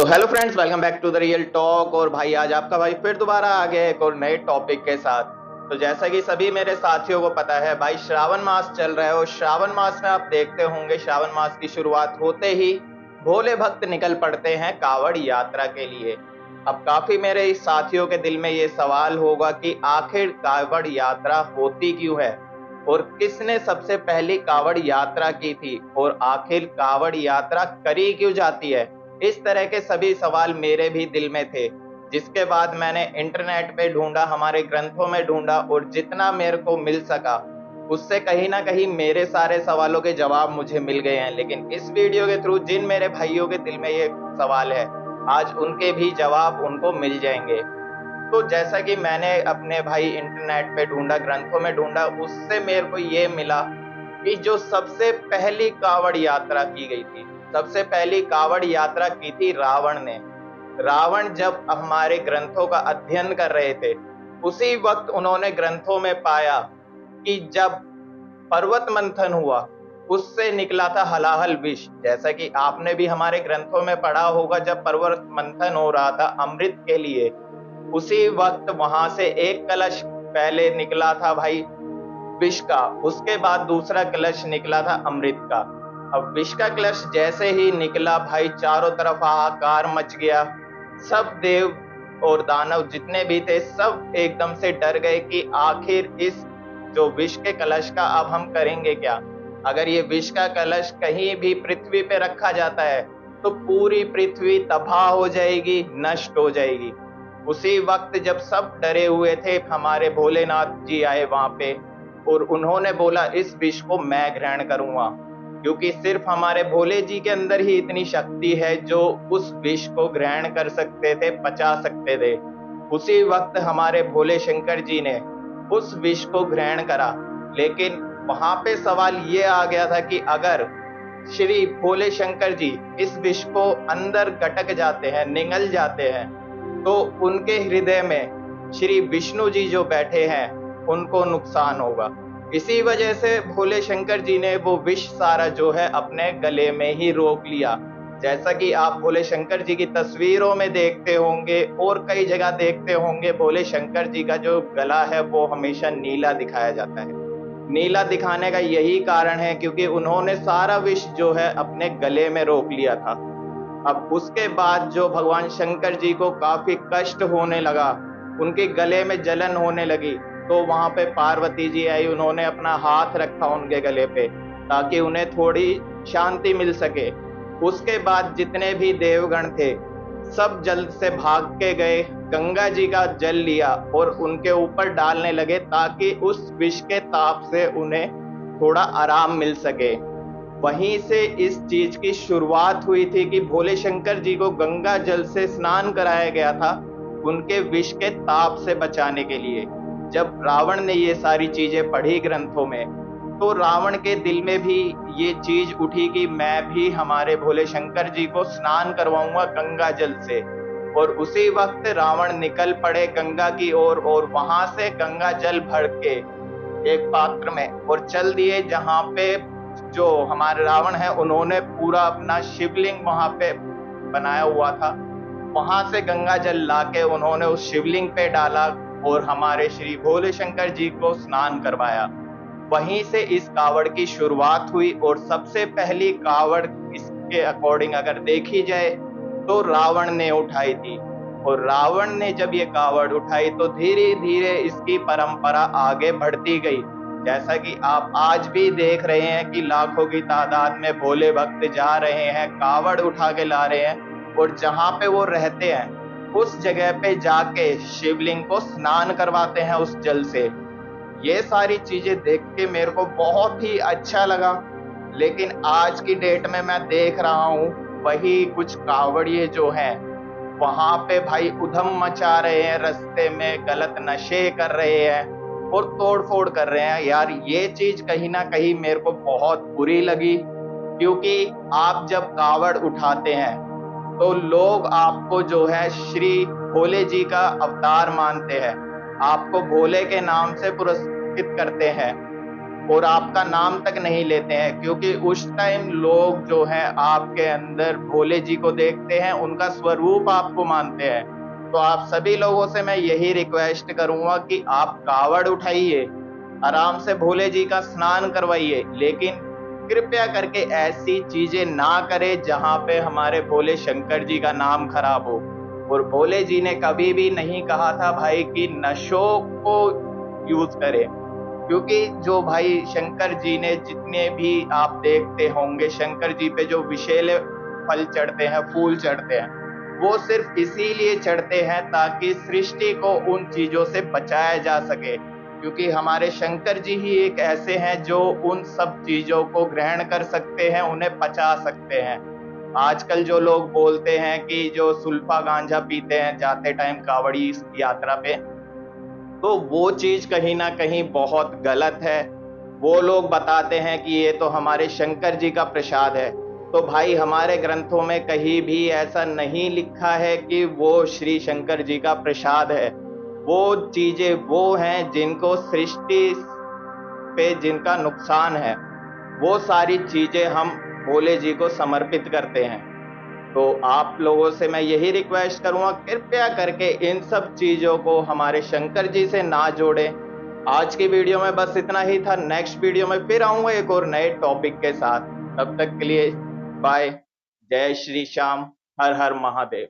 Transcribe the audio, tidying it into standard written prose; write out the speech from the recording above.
तो hello friends, welcome back to the real talk. और भाई आज आपका भाई फिर दोबारा आ गया एक और नए टॉपिक के साथ। तो जैसा कि सभी मेरे साथियों को पता है भाई, श्रावण मास चल रहा है और श्रावण मास में आप देखते होंगे श्रावण मास की शुरुआत होते ही भोले भक्त निकल पड़ते हैं कावड़ यात्रा के लिए। अब काफी मेरे इस साथियों के दिल में ये सवाल होगा कि आखिर कावड़ यात्रा होती क्यों है और किसने सबसे पहली कावड़ यात्रा की थी और आखिर कावड़ यात्रा करी क्यों जाती है। इस तरह के सभी सवाल मेरे भी दिल में थे, जिसके बाद मैंने इंटरनेट पे ढूंढा, हमारे ग्रंथों में ढूंढा और जितना मेरे को मिल सका उससे कहीं ना कहीं मेरे सारे सवालों के जवाब मुझे मिल गए हैं। लेकिन इस वीडियो के थ्रू जिन मेरे भाइयों के दिल में ये सवाल है, आज उनके भी जवाब उनको मिल जाएंगे। तो जैसा कि मैंने अपने भाई इंटरनेट पे ढूंढा, ग्रंथों में ढूंढा, उससे मेरे को ये मिला कि जो सबसे पहली कावड़ यात्रा की गई थी, सबसे पहली कावड़ यात्रा की थी रावण ने। रावण जब हमारे ग्रंथों का अध्ययन कर रहे थे, उसी वक्त उन्होंने ग्रंथों में पाया कि जब पर्वत मंथन हुआ उससे निकला था हलाहल विष। जैसा कि आपने भी हमारे ग्रंथों में पढ़ा होगा, जब पर्वत मंथन हो रहा था अमृत के लिए, उसी वक्त वहां से एक कलश पहले निकला था भाई विष का, उसके बाद दूसरा कलश निकला था अमृत का। अब विष का कलश जैसे ही निकला भाई, चारों तरफ हाहाकार मच गया। सब देव और दानव जितने भी थे सब एकदम से डर गए कि आखिर इस जो विष के कलश का अब हम करेंगे क्या। अगर ये विष का कलश कहीं भी पृथ्वी पे रखा जाता है तो पूरी पृथ्वी तबाह हो जाएगी, नष्ट हो जाएगी। उसी वक्त जब सब डरे हुए थे, हमारे भोलेनाथ जी आए वहां पे और उन्होंने बोला इस विष को मैं ग्रहण करूंगा, क्योंकि सिर्फ हमारे भोले जी के अंदर ही इतनी शक्ति है जो उस विष को ग्रहण कर सकते थे, पचा सकते थे। उसी वक्त हमारे भोले शंकर जी ने उस विष को ग्रहण करा। लेकिन वहां पे सवाल ये आ गया था कि अगर श्री भोले शंकर जी इस विष को अंदर गटक जाते हैं, निगल जाते हैं, तो उनके हृदय में श्री विष्णु जी जो बैठे हैं उनको नुकसान होगा। इसी वजह से भोले शंकर जी ने वो विष सारा जो है अपने गले में ही रोक लिया। जैसा कि आप भोले शंकर जी की तस्वीरों में देखते होंगे और कई जगह देखते होंगे, भोले शंकर जी का जो गला है वो हमेशा नीला दिखाया जाता है। नीला दिखाने का यही कारण है क्योंकि उन्होंने सारा विष जो है अपने गले में रोक लिया था। अब उसके बाद जो भगवान शंकर जी को काफी कष्ट होने लगा, उनके गले में जलन होने लगी, तो वहां पे पार्वती जी आई, उन्होंने अपना हाथ रखा उनके गले पे ताकि उन्हें थोड़ी शांति मिल सके। उसके बाद जितने भी देवगण थे सब जल्द से भाग के गए, गंगा जी का जल लिया और उनके ऊपर डालने लगे ताकि उस विष के ताप से उन्हें थोड़ा आराम मिल सके। वहीं से इस चीज की शुरुआत हुई थी कि भोले शंकर जी को गंगा जल से स्नान कराया गया था उनके विष के ताप से बचाने के लिए। जब रावण ने ये सारी चीजें पढ़ी ग्रंथों में, तो रावण के दिल में भी ये चीज उठी कि मैं भी हमारे भोले शंकर जी को स्नान करवाऊंगा गंगा जल से। और उसी वक्त रावण निकल पड़े गंगा की ओर और वहां से गंगा जल भर के एक पात्र में और चल दिए, जहां पे जो हमारे रावण है उन्होंने पूरा अपना शिवलिंग वहां पे बनाया हुआ था। वहां से गंगा जल लाके उन्होंने उस शिवलिंग पे डाला और हमारे श्री भोले शंकर जी को स्नान करवाया। वहीं से इस कावड़ की शुरुआत हुई और सबसे पहली कावड़ इसके अकॉर्डिंग अगर देखी जाए तो रावण ने उठाई थी। और रावण ने जब ये कावड़ उठाई तो धीरे धीरे इसकी परंपरा आगे बढ़ती गई। जैसा कि आप आज भी देख रहे हैं कि लाखों की तादाद में भोले भक्त जा रहे हैं, कावड़ उठा के ला रहे हैं और जहां पे वो रहते हैं उस जगह पे जाके शिवलिंग को स्नान करवाते हैं उस जल से। ये सारी चीजें देख के मेरे को बहुत ही अच्छा लगा। लेकिन आज की डेट में मैं देख रहा हूँ वही कुछ कावड़िए जो हैं वहां पे भाई उधम मचा रहे हैं, रास्ते में गलत नशे कर रहे हैं और तोड़ फोड़ कर रहे हैं। यार ये चीज कहीं ना कहीं मेरे को बहुत बुरी लगी, क्योंकि आप जब कावड़ उठाते हैं तो लोग आपको जो है श्री भोले जी का अवतार मानते हैं, आपको भोले के नाम से पुरस्कृत करते हैं। और आपका नाम तक नहीं लेते हैं, क्योंकि उस टाइम लोग जो है आपके अंदर भोले जी को देखते हैं, उनका स्वरूप आपको मानते हैं। तो आप सभी लोगों से मैं यही रिक्वेस्ट करूंगा कि आप कावड़ उठाइए, आराम से भोले जी का स्नान करवाइए, लेकिन कृपया करके ऐसी चीजें ना करें जहां पे हमारे भोले शंकर जी का नाम खराब हो। और भोले जी ने कभी भी नहीं कहा था भाई कि नशों को यूज करें, क्योंकि जो भाई शंकर जी ने जितने भी आप देखते होंगे, शंकर जी पे जो विषैले फल चढ़ते हैं, फूल चढ़ते हैं, वो सिर्फ इसीलिए चढ़ते हैं ताकि सृष्टि को उन चीजों से बचाया जा सके, क्योंकि हमारे शंकर जी ही एक ऐसे हैं जो उन सब चीजों को ग्रहण कर सकते हैं, उन्हें पचा सकते हैं। आजकल जो लोग बोलते हैं कि जो सुल्फा गांजा पीते हैं जाते टाइम कावड़ी यात्रा पे, तो वो चीज कहीं ना कहीं बहुत गलत है। वो लोग बताते हैं कि ये तो हमारे शंकर जी का प्रसाद है। तो भाई हमारे ग्रंथों में कहीं भी ऐसा नहीं लिखा है कि वो श्री शंकर जी का प्रसाद है। वो चीजें वो हैं जिनको सृष्टि पे जिनका नुकसान है, वो सारी चीजें हम भोले जी को समर्पित करते हैं। तो आप लोगों से मैं यही रिक्वेस्ट करूंगा, कृपया करके इन सब चीजों को हमारे शंकर जी से ना जोड़ें। आज की वीडियो में बस इतना ही था। नेक्स्ट वीडियो में फिर आऊंगा एक और नए टॉपिक के साथ। तब तक के लिए बाय। जय श्री श्याम। हर हर महादेव।